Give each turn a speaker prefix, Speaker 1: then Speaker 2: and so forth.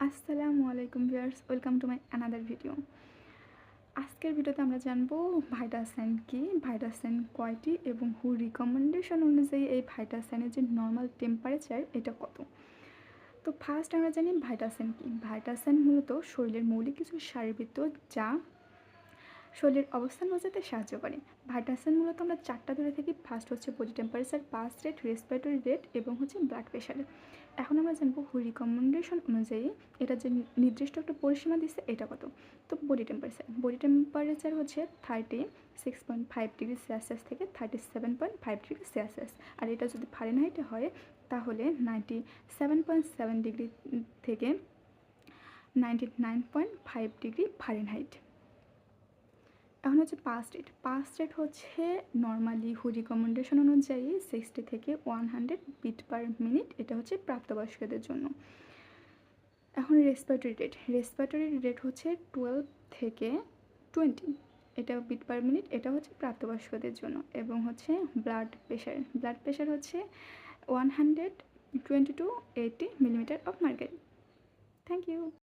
Speaker 1: আসসালামু আলাইকুম viewers, welcome to my another video. আজকের ভিডিওতে আমরা জানবো ভাইটাসাইন কি, ভাইটাসাইন কয়টি এবং হু রিকমেন্ডেশন অনুযায়ী এই ভাইটাসাইনের যে নর্মাল টেম্পারেচার এটা কত। তো ফার্স্ট আমরা জানি ভাইটাসাইন কি। ভাইটাসাইন মূলত শরীরের মৌলিক কিছু শারীরবৃত্ত যা শরীরের অবস্থান বোঝাতে সাহায্য করে। ভাইটাসাইন মূলত আমরা চারটা ধরে থাকি। ফার্স্ট হচ্ছে body temperature, pulse rate, respiratory rate এবং হচ্ছে ব্লাড প্রেশার। এখন আমরা জানবো হু রিকমেন্ডেশন অনুযায়ী এটা যে নির্দিষ্ট একটা পরিসীমা দিচ্ছে এটা কত। তো বডি টেম্পারেচার হচ্ছে 36.5 ডিগ্রি সেলসিয়াস থেকে 37.5 ডিগ্রি সেলসিয়াস। আর এটা যদি ফারেনহাইটে হয় তাহলে 97.7 ডিগ্রি থেকে 99.5 ডিগ্রি ফারেনহাইট। এখন হচ্ছে পাস রেট হচ্ছে নর্মালি হু রিকমেন্ডেশন অনুযায়ী 60 থেকে 100 বিট পার মিনিট। এটা হচ্ছে প্রাপ্তবয়স্কদের জন্য। এখন রেসপিরেটরি রেট হচ্ছে 12 থেকে 20, এটা বিট পার মিনিট। এটা হচ্ছে প্রাপ্তবয়স্কদের জন্য। এবং হচ্ছে ব্লাড প্রেশার হচ্ছে 120 to 80 millimetre of mercury. Thank you.